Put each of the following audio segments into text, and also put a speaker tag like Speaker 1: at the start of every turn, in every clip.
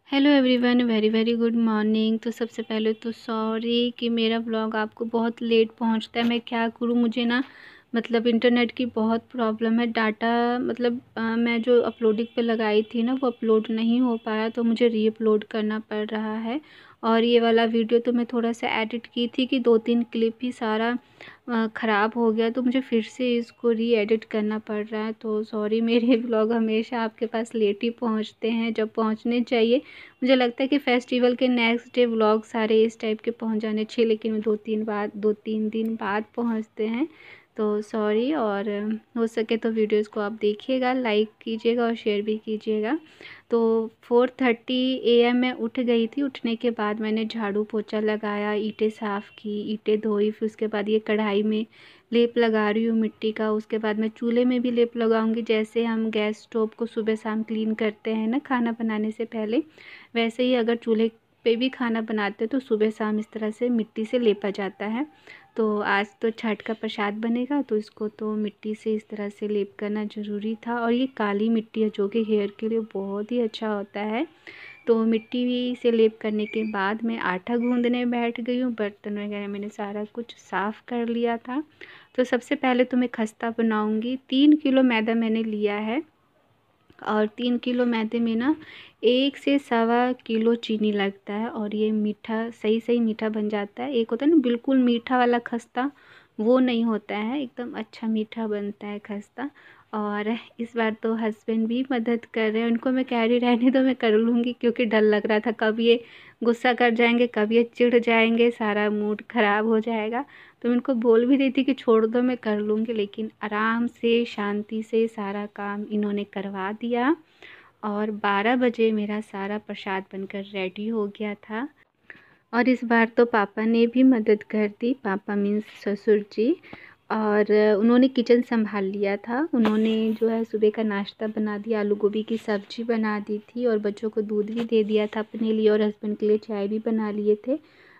Speaker 1: Hello everyone, very very good morning. तो सबसे पहले तो सॉरी कि मेरा ब्लॉग आपको बहुत लेट पहुंचता है। मैं क्या करूं, मुझे ना मतलब इंटरनेट की बहुत प्रॉब्लम है। डाटा मतलब मैं जो अपलोडिंग पे लगाई थी ना, वो अपलोड नहीं हो पाया, तो मुझे री अपलोड करना पड़ रहा है। और ये वाला वीडियो तो मैं थोड़ा सा एडिट की थी कि 2-3 क्लिप ही सारा ख़राब हो गया, तो मुझे फिर से इसको री एडिट करना पड़ रहा है। तो सॉरी, मेरे ब्लॉग हमेशा आपके पास लेट ही पहुंचते हैं जब पहुंचने चाहिए। मुझे लगता है कि फेस्टिवल के नेक्स्ट डे व्लॉग सारे इस टाइप के पहुंच जाने चाहिए, लेकिन वो 2-3 दिन बाद पहुंचते हैं। तो सॉरी। और हो सके तो वीडियोस को आप देखिएगा, लाइक कीजिएगा और शेयर भी कीजिएगा। तो 4:30 AM मैं उठ गई थी। उठने के बाद मैंने झाड़ू पोछा लगाया, ईंटें साफ़ की, ईंटें धोई। फिर उसके बाद ये कढ़ाई में लेप लगा रही हूँ मिट्टी का। उसके बाद मैं चूल्हे में भी लेप लगाऊंगी, जैसे हम गैस स्टोव को सुबह शाम क्लीन करते हैं ना खाना बनाने से पहले, वैसे ही अगर चूल्हे पे भी खाना बनाते हैं तो सुबह शाम इस तरह से मिट्टी से लेपा जाता है। तो आज तो छठ का प्रसाद बनेगा, तो इसको तो मिट्टी से इस तरह से लेप करना ज़रूरी था। और ये काली मिट्टी है जो कि हेयर के लिए बहुत ही अच्छा होता है। तो मिट्टी से लेप करने के बाद मैं आटा गूंदने बैठ गई हूँ। बर्तन वगैरह मैंने सारा कुछ साफ़ कर लिया था। तो सबसे पहले तो मैं खस्ता बनाऊँगी। 3 किलो मैदा मैंने लिया है, और 3 किलो मैदे में ना 1 से सवा किलो चीनी लगता है, और ये मीठा सही सही मीठा बन जाता है। एक होता है ना बिल्कुल मीठा वाला खस्ता, वो नहीं होता है, एकदम अच्छा मीठा बनता है खस्ता। और इस बार तो हस्बैंड भी मदद कर रहे हैं। उनको मैं कह रही रहने दो, मैं कर लूँगी, क्योंकि डर लग रहा था कब ये गुस्सा कर जाएंगे, कब ये चिढ़ जाएंगे, सारा मूड ख़राब हो जाएगा। तो मैं उनको बोल भी रही थी कि छोड़ दो, मैं कर लूँगी, लेकिन आराम से शांति से सारा काम इन्होंने करवा दिया। और 12 बजे मेरा सारा प्रसाद बनकर रेडी हो गया था। और इस बार तो पापा ने भी मदद कर दी। पापा मीन्स ससुर जी। और उन्होंने किचन संभाल लिया था। उन्होंने जो है सुबह का नाश्ता बना दिया, आलू गोभी की सब्ज़ी बना दी थी, और बच्चों को दूध भी दे दिया था अपने लिए, और हस्बैंड के लिए चाय भी बना लिए थे।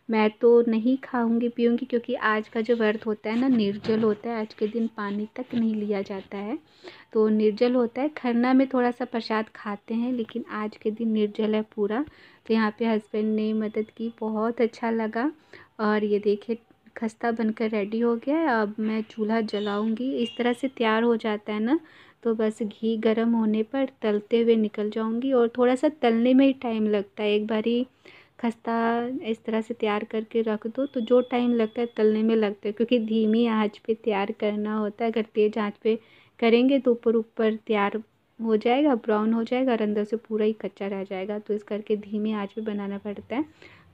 Speaker 1: मैं तो नहीं खाऊंगी पीऊंगी, क्योंकि आज का जो व्रत होता है ना, निर्जल होता है। आज के दिन पानी तक नहीं लिया जाता है, तो निर्जल होता है। खरना में थोड़ा सा प्रसाद खाते हैं, लेकिन आज के दिन निर्जल है पूरा। तो यहाँ पे हस्बैंड ने मदद की, बहुत अच्छा लगा। और ये देखिए खस्ता बनकर रेडी हो गया है। अब मैं चूल्हा जलाऊंगी। इस तरह से तैयार हो जाता है ना, तो बस घी गर्म होने पर तलते हुए निकल जाऊंगी। और थोड़ा सा तलने में ही टाइम लगता है। एक बारी खस्ता इस तरह से तैयार करके रख दो तो जो टाइम लगता है तलने में लगता है, क्योंकि धीमी आंच पे तैयार करना होता है। अगर तेज़ आंच पे करेंगे तो ऊपर ऊपर तैयार हो जाएगा, ब्राउन हो जाएगा, और अंदर से पूरा ही कच्चा रह जाएगा। तो इस करके धीमी आंच पे बनाना पड़ता है।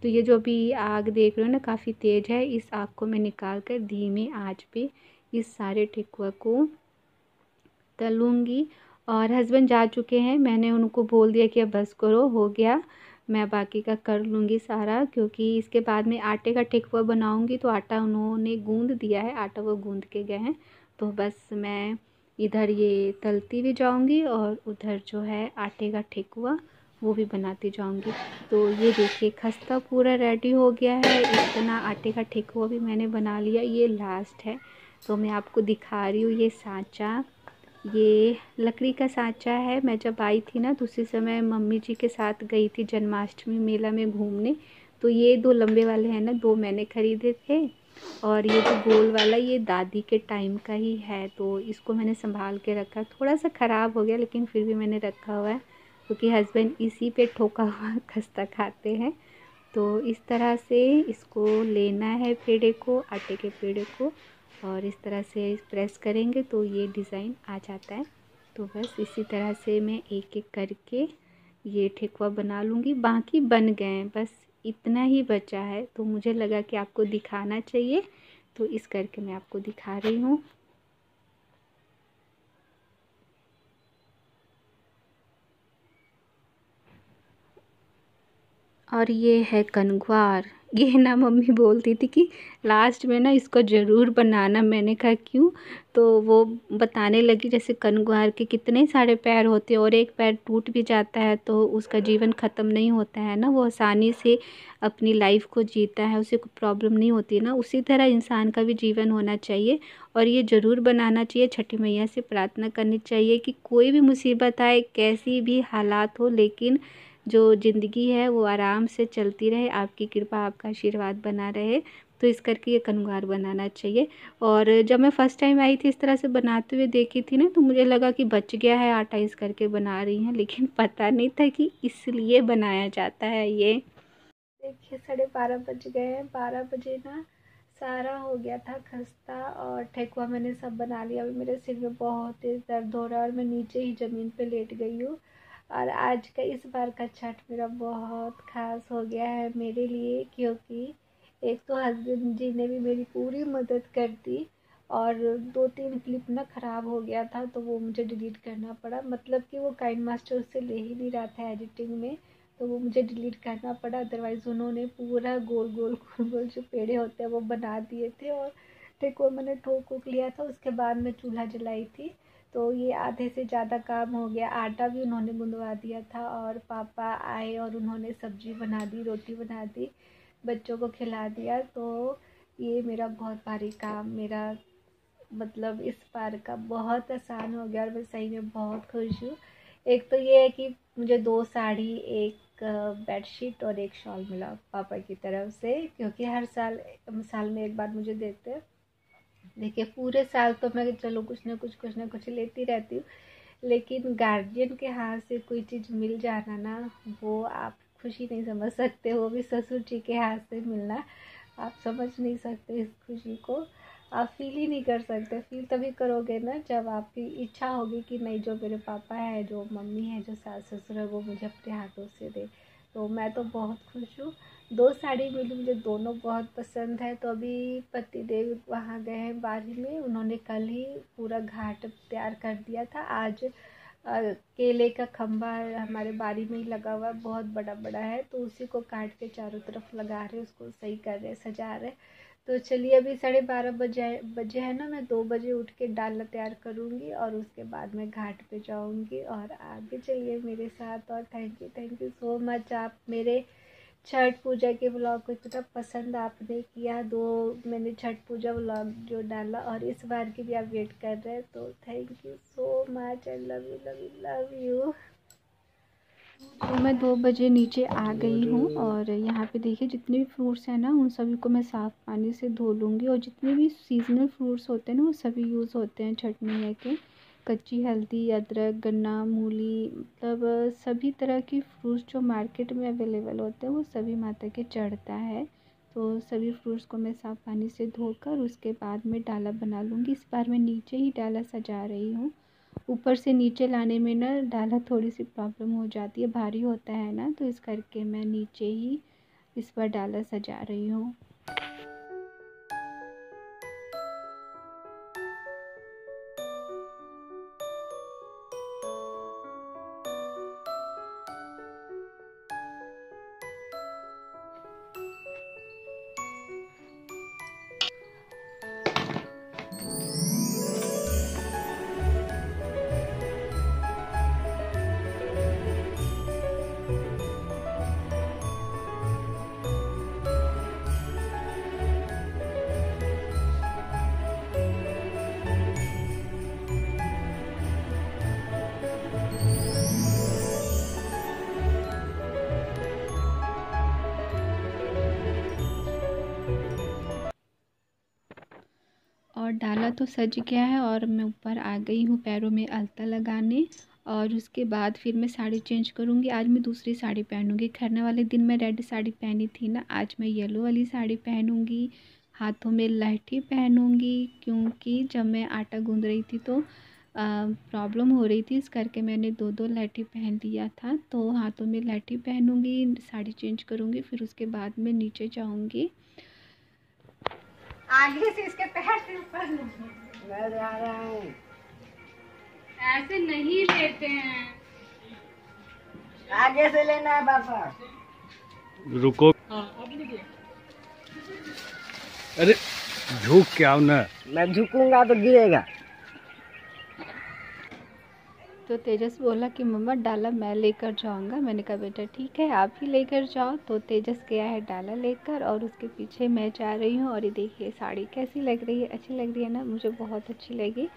Speaker 1: तो ये जो अभी आग देख रहे हो ना, काफ़ी तेज़ है। इस आग को मैं निकाल कर धीमी आंच पे इस सारे ठेकुआ को तलूँगी। और हस्बैंड जा चुके हैं, मैंने उनको बोल दिया कि अब बस करो, हो गया, मैं बाकी का कर लूँगी सारा। क्योंकि इसके बाद में आटे का ठेकुआ बनाऊँगी, तो आटा उन्होंने गूँध दिया है, आटा वो गूँध के गए हैं। तो बस मैं इधर ये तलती भी जाऊँगी, और उधर जो है आटे का ठेकुआ वो भी बनाती जाऊँगी। तो ये देखिए खस्ता पूरा रेडी हो गया है। इतना आटे का ठेकुआ भी मैंने बना लिया। ये लास्ट है, तो मैं आपको दिखा रही हूँ ये सांचा। ये लकड़ी का सांचा है। मैं जब आई थी ना, तो उसी समय मम्मी जी के साथ गई थी जन्माष्टमी मेला में घूमने। तो ये 2 लंबे वाले हैं ना, 2 मैंने ख़रीदे थे। और ये जो गोल वाला, ये दादी के टाइम का ही है, तो इसको मैंने संभाल के रखा। थोड़ा सा ख़राब हो गया, लेकिन फिर भी मैंने रखा हुआ है, क्योंकि हस्बैंड इसी पे ठोका हुआ खस्ता खाते हैं। तो इस तरह से इसको लेना है, पेड़े को, आटे के पेड़े को, और इस तरह से प्रेस करेंगे तो ये डिज़ाइन आ जाता है। तो बस इसी तरह से मैं एक एक करके ये ठेकुआ बना लूँगी। बाकी बन गए हैं, बस इतना ही बचा है। तो मुझे लगा कि आपको दिखाना चाहिए, तो इस करके मैं आपको दिखा रही हूँ। और ये है कनग्वार। ये ना मम्मी बोलती थी कि लास्ट में ना इसको ज़रूर बनाना। मैंने कहा क्यों? तो वो बताने लगी जैसे कनग्वार के कितने सारे पैर होते हैं, और एक पैर टूट भी जाता है तो उसका जीवन ख़त्म नहीं होता है ना, वो आसानी से अपनी लाइफ को जीता है, उसे कोई प्रॉब्लम नहीं होती है ना। उसी तरह इंसान का भी जीवन होना चाहिए, और ये ज़रूर बनाना चाहिए। छठी मैया से प्रार्थना करनी चाहिए कि कोई भी मुसीबत आए, कैसी भी हालात हो, लेकिन जो ज़िंदगी है वो आराम से चलती रहे, आपकी कृपा आपका आशीर्वाद बना रहे। तो इस करके ये कनगार बनाना चाहिए। और जब मैं फ़र्स्ट टाइम आई थी इस तरह से बनाते हुए देखी थी ना, तो मुझे लगा कि बच गया है आटा इस करके बना रही हैं, लेकिन पता नहीं था कि इसलिए बनाया जाता है ये। देखिए 12:30 बज गए हैं। 12 बजे ना सारा हो गया था खस्ता और ठेकुआ मैंने सब बना लिया। अभी मेरे सिर में बहुत तेज़ दर्द हो रहा है और मैं नीचे ही ज़मीन पे लेट गई हूँ। और आज का इस बार का छठ मेरा बहुत ख़ास हो गया है मेरे लिए, क्योंकि एक तो हस्बैंड जी ने भी मेरी पूरी मदद कर दी और 2-3 क्लिप ना ख़राब हो गया था तो वो मुझे डिलीट करना पड़ा। मतलब कि वो काइंड मास्टर उससे ले ही नहीं रहा था एडिटिंग में, तो वो मुझे डिलीट करना पड़ा। अदरवाइज़ उन्होंने पूरा गोल गोल गोल गोल जो पेड़े होते हैं वो बना दिए थे। और देखो मैंने ठोक वोक लिया था, उसके बाद मैं चूल्हा जलाई थी। तो ये आधे से ज़्यादा काम हो गया। आटा भी उन्होंने गूंदवा दिया था और पापा आए और उन्होंने सब्जी बना दी, रोटी बना दी, बच्चों को खिला दिया। तो ये मेरा बहुत भारी काम मेरा मतलब इस बार का बहुत आसान हो गया और मैं सही में बहुत खुश हूँ। एक तो ये है कि मुझे 2 साड़ी, एक बेडशीट और एक शॉल मिला पापा की तरफ से, क्योंकि हर साल में एक बार मुझे देते हैं। देखिए पूरे साल तो मैं चलो कुछ ना कुछ लेती रहती हूँ, लेकिन गार्जियन के हाथ से कोई चीज़ मिल जाना ना, वो आप खुशी नहीं समझ सकते। वो भी ससुर जी के हाथ से मिलना, आप समझ नहीं सकते इस खुशी को, आप फील ही नहीं कर सकते। फील तभी करोगे ना जब आपकी इच्छा होगी कि नहीं, जो मेरे पापा है, जो मम्मी है, जो सास ससुर है, वो मुझे अपने हाथों से दे। तो मैं तो बहुत खुश हूँ। 2 साड़ी मिली, मुझे दोनों बहुत पसंद है। तो अभी पतिदेव वहाँ गए हैं बारी में, उन्होंने कल ही पूरा घाट तैयार कर दिया था। आज केले का खम्भा हमारे बारी में ही लगा हुआ है, बहुत बड़ा बड़ा है, तो उसी को काट के चारों तरफ लगा रहे, उसको सही कर रहे, सजा रहे। तो चलिए अभी 12:30 बजे है ना, मैं 2 बजे उठ के डाला तैयार करूँगी और उसके बाद मैं घाट पे जाऊँगी। और आप भी चलिए मेरे साथ। और थैंक यू सो मच, आप मेरे छठ पूजा के व्लॉग को इतना पसंद आपने किया। 2 मैंने छठ पूजा व्लॉग जो डाला और इस बार की भी आप वेट कर रहे हैं, तो thank you so much. I love you love you love you. तो मैं 2 बजे नीचे आ गई हूँ और यहाँ पे देखिए जितने भी फ्रूट्स हैं ना, उन सभी को मैं साफ़ पानी से धो लूँगी। और जितने भी सीजनल फ्रूट्स होते हैं ना, वो सभी यूज़ होते हैं छठ मैया के। कच्ची हल्दी, अदरक, गन्ना, मूली, मतलब सभी तरह की फ्रूट्स जो मार्केट में अवेलेबल होते हैं वो सभी माता के चढ़ता है। तो सभी फ्रूट्स को मैं साफ़ पानी से धोकर उसके बाद में डाला बना लूँगी। इस बार मैं नीचे ही डाला सजा रही हूँ। ऊपर से नीचे लाने में ना डाला थोड़ी सी प्रॉब्लम हो जाती है, भारी होता है ना, तो इस करके मैं नीचे ही इस बार डाला सजा रही हूँ। और डाला तो सज गया है और मैं ऊपर आ गई हूँ पैरों में अलता लगाने। और उसके बाद फिर मैं साड़ी चेंज करूँगी। आज मैं दूसरी साड़ी पहनूँगी। खरना वाले दिन मैं रेड साड़ी पहनी थी ना, आज मैं येलो वाली साड़ी पहनूँगी। हाथों में लहठी पहनूँगी, क्योंकि जब मैं आटा गूँध रही थी तो प्रॉब्लम हो रही थी, इस करके मैंने 2 लहठी पहन लिया था। तो हाथों में लहठी पहनूँगी, साड़ी चेंज करूँगी, फिर उसके बाद मैं नीचे जाऊँगी। आगे से इसके पैर से ऊपर मैं जा रहा हूँ। ऐसे नहीं लेते हैं, आगे से लेना है पापा।
Speaker 2: रुको। अरे झुक के आओ ना।
Speaker 3: मैं झुकूंगा तो गिरेगा।
Speaker 1: तो तेजस बोला कि मम्मा डाला मैं लेकर जाऊंगा। मैंने कहा बेटा ठीक है, आप ही लेकर जाओ। तो तेजस गया है डाला लेकर और उसके पीछे मैं जा रही हूँ। और ये देखिए साड़ी कैसी लग रही है, अच्छी लग रही है ना, मुझे बहुत अच्छी लगी।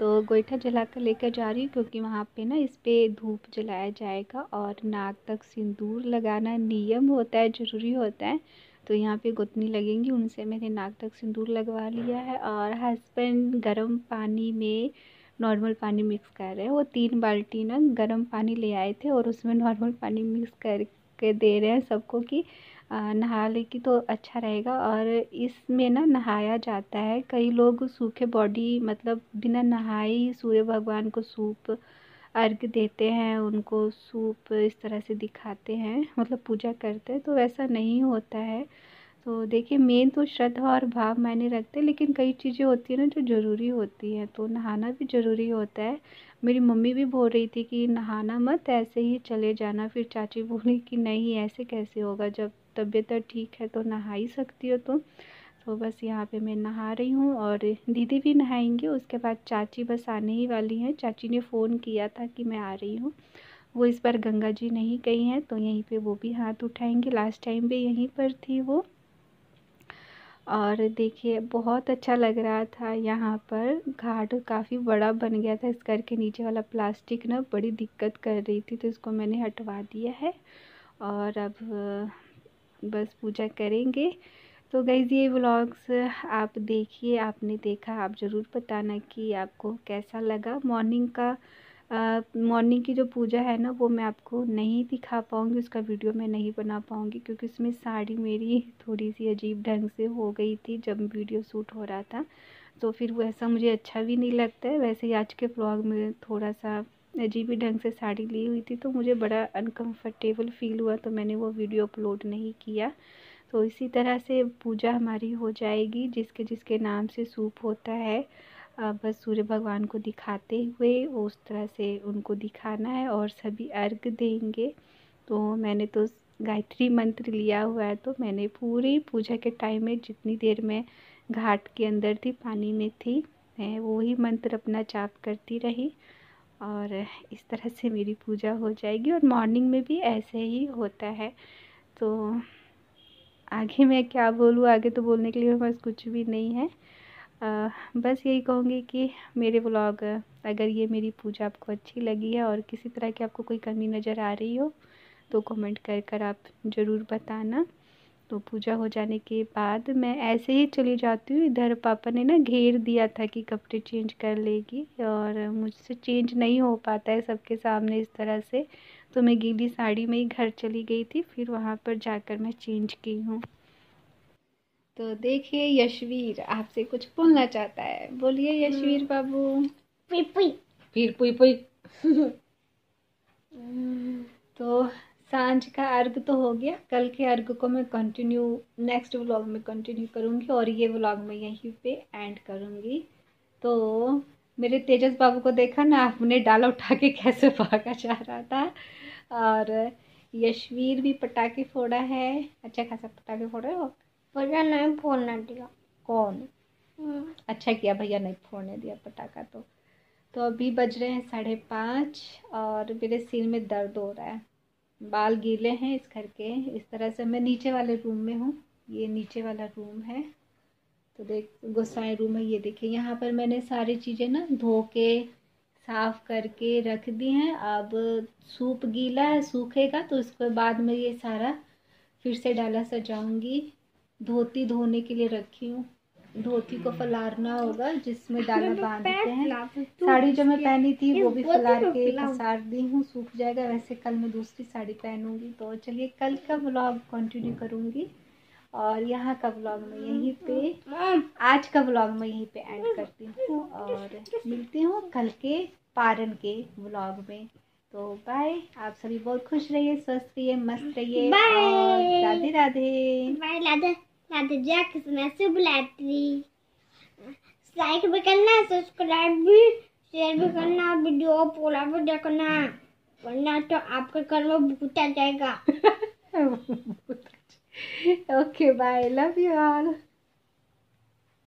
Speaker 1: तो गोईठा जला कर लेकर जा रही हूँ, क्योंकि वहाँ पे ना इस पे धूप जलाया जाएगा और नाक तक सिंदूर लगाना नियम होता है, ज़रूरी होता है। तो यहाँ पे गोतनी लगेंगी, उनसे मैंने नाक तक सिंदूर लगवा लिया है। और हस्बैंड गर्म पानी में नॉर्मल पानी मिक्स कर रहे हैं। वो 3 बाल्टी ना गर्म पानी ले आए थे और उसमें नॉर्मल पानी मिक्स करके दे रहे हैं सबको कि नहा लेगी तो अच्छा रहेगा। और इसमें ना नहाया जाता है। कई लोग सूखे बॉडी मतलब बिना नहाए ही सूर्य भगवान को सूप अर्घ देते हैं, उनको सूप इस तरह से दिखाते हैं, मतलब पूजा करते हैं। तो वैसा नहीं होता है। तो देखिए, मेन तो श्रद्धा और भाव मायने रखते हैं, लेकिन कई चीज़ें होती हैं ना जो ज़रूरी होती हैं, तो नहाना भी ज़रूरी होता है। मेरी मम्मी भी बोल रही थी कि नहाना मत, ऐसे ही चले जाना। फिर चाची बोली कि नहीं, ऐसे कैसे होगा, जब तबीयत ठीक है तो नहा ही सकती हो तुम। तो बस यहाँ पे मैं नहा रही हूँ और दीदी भी नहाएंगे, उसके बाद चाची बस आने ही वाली हैं। चाची ने फ़ोन किया था कि मैं आ रही हूँ। वो इस बार गंगा जी नहीं गई हैं, तो यहीं पे वो भी हाथ उठाएंगे। लास्ट टाइम भी यहीं पर थी वो। और देखिए, बहुत अच्छा लग रहा था यहाँ पर। घाट काफ़ी बड़ा बन गया था, इस करके नीचे वाला प्लास्टिक ना बड़ी दिक्कत कर रही थी, तो इसको मैंने हटवा दिया है। और अब बस पूजा करेंगे। तो गाइज़, ये व्लॉग्स आप देखिए, आपने देखा, आप ज़रूर बताना कि आपको कैसा लगा। मॉर्निंग की जो पूजा है ना, वो मैं आपको नहीं दिखा पाऊँगी, उसका वीडियो मैं नहीं बना पाऊँगी, क्योंकि उसमें साड़ी मेरी थोड़ी सी अजीब ढंग से हो गई थी जब वीडियो शूट हो रहा था। तो फिर वैसा मुझे अच्छा भी नहीं लगता है। वैसे ही आज के व्लॉग में थोड़ा सा अजीब ही ढंग से साड़ी ली हुई थी, तो मुझे बड़ा अनकंफर्टेबल फ़ील हुआ, तो मैंने वो वीडियो अपलोड नहीं किया। तो इसी तरह से पूजा हमारी हो जाएगी, जिसके जिसके नाम से सूप होता है। बस सूर्य भगवान को दिखाते हुए उस तरह से उनको दिखाना है और सभी अर्घ देंगे। तो मैंने तो गायत्री मंत्र लिया हुआ है, तो मैंने पूरी पूजा के टाइम में जितनी देर मैं घाट के अंदर थी, पानी में थी, मैं वही मंत्र अपना जाप करती रही। और इस तरह से मेरी पूजा हो जाएगी। और मॉर्निंग में भी ऐसे ही होता है। तो आगे मैं क्या बोलूँ, आगे तो बोलने के लिए मेरे पास कुछ भी नहीं है। बस यही कहूँगी कि मेरे व्लॉग, अगर ये मेरी पूजा आपको अच्छी लगी है और किसी तरह की आपको कोई कमी नज़र आ रही हो, तो कमेंट कर आप ज़रूर बताना। तो पूजा हो जाने के बाद मैं ऐसे ही चली जाती हूँ। इधर पापा ने ना घेर दिया था कि कपड़े चेंज कर लेगी, और मुझसे चेंज नहीं हो पाता है सबके सामने इस तरह से। तो मैं गीली साड़ी में ही घर चली गई थी, फिर वहाँ पर जाकर मैं चेंज की हूँ। तो देखिए, यशवीर आपसे कुछ बोलना चाहता है, बोलिए यशवीर बाबू।
Speaker 3: पुई पुई, फिर पुई पुई।
Speaker 1: तो सांझ का अर्घ तो हो गया, कल के अर्घ को मैं कंटिन्यू नेक्स्ट व्लॉग में कंटिन्यू करूँगी, और ये व्लॉग मैं यहीं पे एंड करूँगी। तो मेरे तेजस बाबू को देखा ना आपने, डाला उठा के कैसे भागा जा रहा था। और यशवीर भी पटाखे फोड़ा है, अच्छा खासा पटाखे फोड़ा हो।
Speaker 3: भैया नहीं फोड़ना दिया।
Speaker 1: कौन? अच्छा किया भैया नहीं फोड़ने दिया पटाखा। तो अभी बज रहे हैं 5:30 और मेरे सिर में दर्द हो रहा है, बाल गीले हैं इस करके। इस तरह से मैं नीचे वाले रूम में हूँ, ये नीचे वाला रूम है। तो देख, गोसाई रूम है, ये देखिए। यहाँ पर मैंने सारी चीज़ें ना धो के साफ करके रख दी हैं। अब सूप गीला है, सूखेगा तो उसके बाद में ये सारा फिर से डाला सजाऊंगी। धोती धोने के लिए रखी हूँ, धोती को फलारना होगा जिसमें डाला बांधते हैं। साड़ी जो मैं पहनी थी वो भी फलार के पसार दी हूँ, सूख जाएगा। वैसे कल मैं दूसरी साड़ी पहनूंगी। तो चलिए, कल का व्लॉग कंटिन्यू करूंगी, और यहाँ का व्लॉग मैं यहीं पे, आज का व्लॉग मैं यहीं पे एंड करती हूँ, और मिलती हूँ कल के पारन के व्लॉग में। तो बाय, आप सभी बहुत खुश रहिए, स्वस्थ रहिए, मस्त रहिए, और राधे राधे।
Speaker 3: बाय, राधे राधे। जय कृष्ण, शुभ रात्रि। लाइक भी करना, सब्सक्राइब भी, शेयर भी करना, वीडियो पूरा भी देखना, वरना तो आपके घर में भूत आ जाएगा।
Speaker 1: Okay, bye. Love you all.